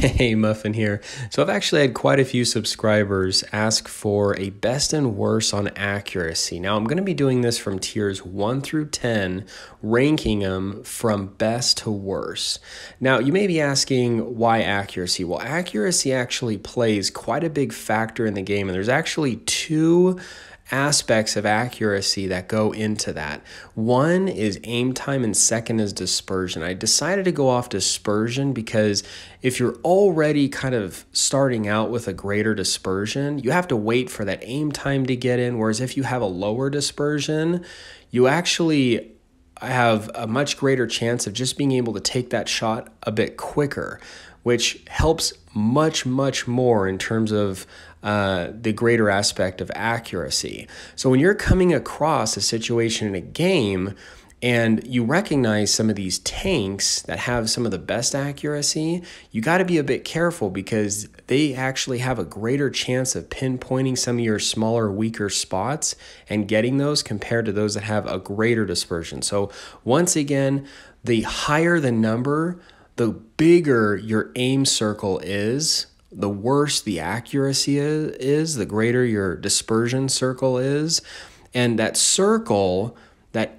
Hey, Muffin here. So I've actually had quite a few subscribers ask for a best and worst on accuracy. Now I'm going to be doing this from tiers 1 through 10, ranking them from best to worst. Now you may be asking why accuracy? Well, accuracy actually plays quite a big factor in the game, and there's actually two aspects of accuracy that go into that. One is aim time and second is dispersion. I decided to go off dispersion because if you're already kind of starting out with a greater dispersion, you have to wait for that aim time to get in, whereas if you have a lower dispersion, you actually have a much greater chance of just being able to take that shot a bit quicker, which helps much more in terms of the greater aspect of accuracy. So when you're coming across a situation in a game and you recognize some of these tanks that have some of the best accuracy, you got to be a bit careful because they actually have a greater chance of pinpointing some of your smaller, weaker spots and getting those compared to those that have a greater dispersion. So once again, the higher the number, the bigger your aim circle is, the worse the accuracy is, the greater your dispersion circle is. And that circle, that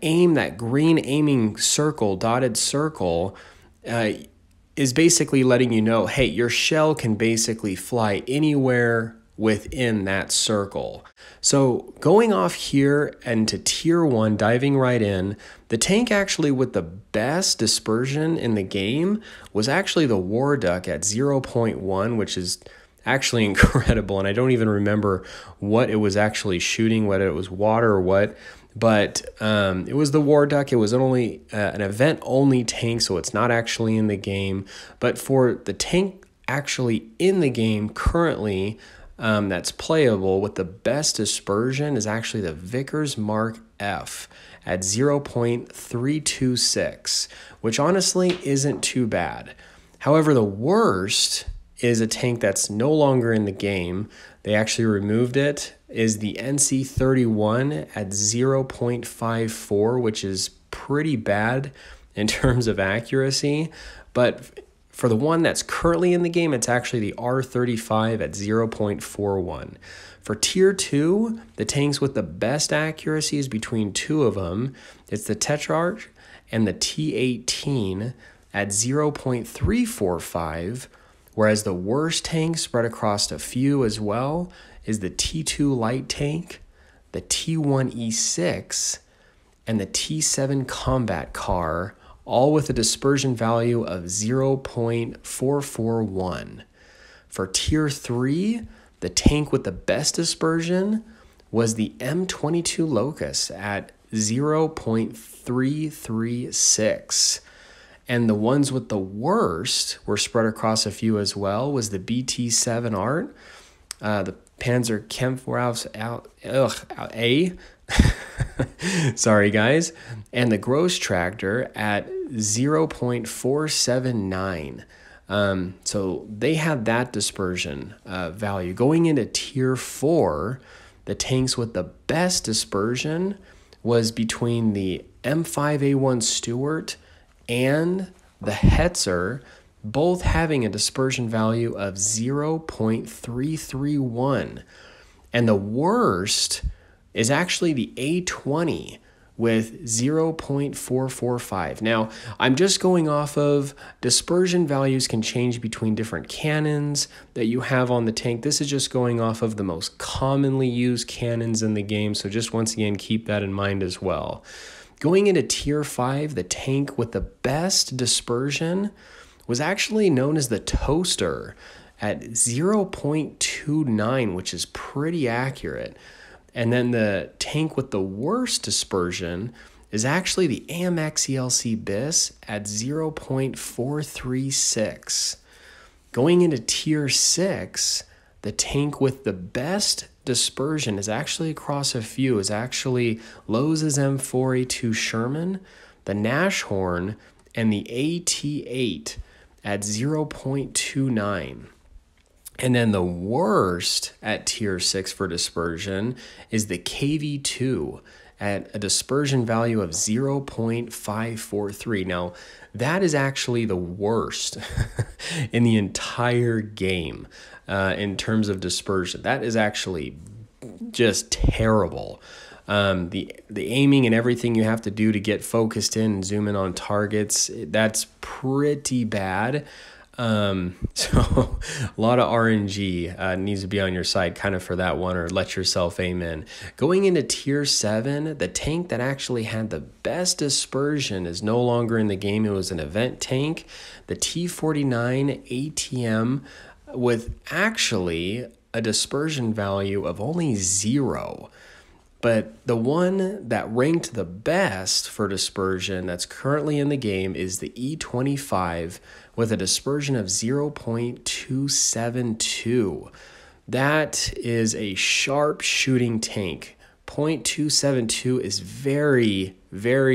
green aiming circle, dotted circle, is basically letting you know, hey, your shell can basically fly anywhere within that circle. So going off here and to tier 1, diving right in, the tank actually with the best dispersion in the game was actually the War Duck at 0.1, which is actually incredible. And I don't even remember what it was actually shooting, whether it was water or what. But it was the War Duck. It was only an event-only tank, so it's not actually in the game. But for the tank actually in the game currently, that's playable with the best dispersion is actually the Vickers Mark F at 0.326, which honestly isn't too bad. However, the worst is a tank that's no longer in the game. They actually removed it, is the NC-31 at 0.54, which is pretty bad in terms of accuracy. But for the one that's currently in the game, it's actually the R-35 at 0.41. For tier 2, the tanks with the best accuracy is between two of them. It's the Tetrarch and the T-18 at 0.345, whereas the worst tank spread across a few as well is the T2 light tank, the T1E6, and the T7 combat car, all with a dispersion value of 0.441. For tier 3, the tank with the best dispersion was the M22 Locust at 0.336. And the ones with the worst were spread across a few as well, was the BT7 Art, the Panzer Kampfraus A, sorry guys, and the Gross Tractor at 0.479. So they had that dispersion value. Going into tier 4, the tanks with the best dispersion was between the M5A1 Stuart and the Hetzer, both having a dispersion value of 0.331. And the worst is actually the A20 with 0.445. Now, I'm just going off of dispersion values can change between different cannons that you have on the tank. This is just going off of the most commonly used cannons in the game, so just once again, keep that in mind as well. Going into tier 5, the tank with the best dispersion was actually known as the Toaster at 0.29, which is pretty accurate. And then the tank with the worst dispersion is actually the AMX ELC BIS at 0.436. Going into tier 6, the tank with the best dispersion is actually across a few, is actually Lowe's M4A2 Sherman, the Nashorn, and the AT8 at 0.29. And then the worst at tier 6 for dispersion is the KV2 at a dispersion value of 0.543. Now, that is actually the worst in the entire game in terms of dispersion. That is actually just terrible. The aiming and everything you have to do to get focused in and zoom in on targets, that's pretty bad. So a lot of RNG needs to be on your side kind of for that one, or let yourself aim in. Going into tier 7, the tank that actually had the best dispersion is no longer in the game. It was an event tank, the T49 ATM, with actually a dispersion value of only 0. But the one that ranked the best for dispersion that's currently in the game is the E25 with a dispersion of 0.272. That is a sharp shooting tank. 0.272 is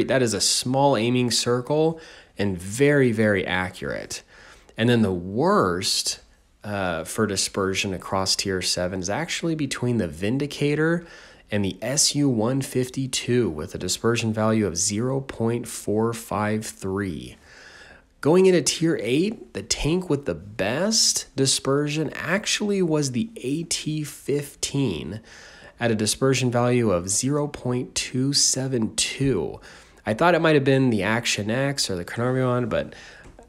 that is a small aiming circle and very, very accurate. And then the worst for dispersion across tier 7 is actually between the Vindicator and the SU-152 with a dispersion value of 0.453. Going into tier 8, the tank with the best dispersion actually was the AT-15 at a dispersion value of 0.272. I thought it might have been the Action X or the Carnarvon, but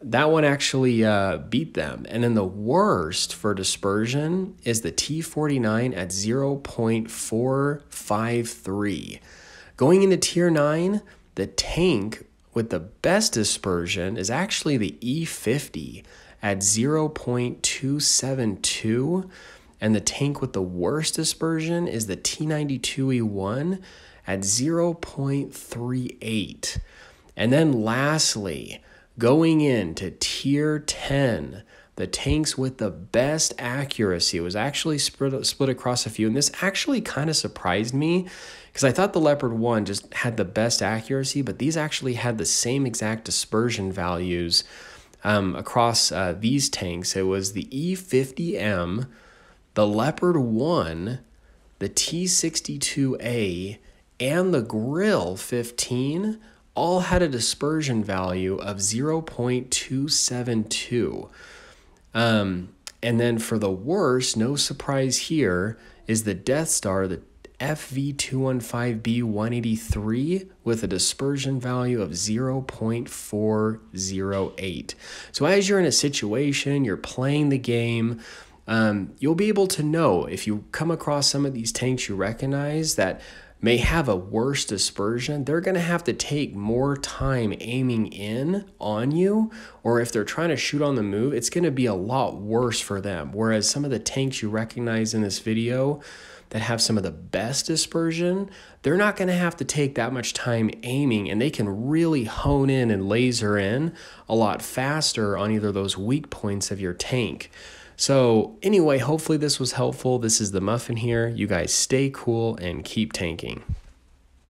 that one actually beat them. And then the worst for dispersion is the T49 at 0.453. Going into tier 9, the tank with the best dispersion is actually the E50 at 0.272. And the tank with the worst dispersion is the T92E1 at 0.38. And then lastly, going into tier 10, the tanks with the best accuracy was actually split across a few. And this actually kind of surprised me because I thought the Leopard 1 just had the best accuracy, but these actually had the same exact dispersion values across these tanks. It was the E50M, the Leopard 1, the T62A, and the Grill 15 all had a dispersion value of 0.272. And then for the worst, no surprise here, is the Death Star, the FV215B183 with a dispersion value of 0.408. So as you're in a situation, you're playing the game, you'll be able to know if you come across some of these tanks you recognize that may have a worse dispersion, they're going to have to take more time aiming in on you, or if they're trying to shoot on the move, it's going to be a lot worse for them. Whereas some of the tanks you recognize in this video that have some of the best dispersion, they're not going to have to take that much time aiming, and they can really hone in and laser in a lot faster on either those weak points of your tank. So anyway, hopefully this was helpful. This is the Muffin here. You guys stay cool and keep tanking.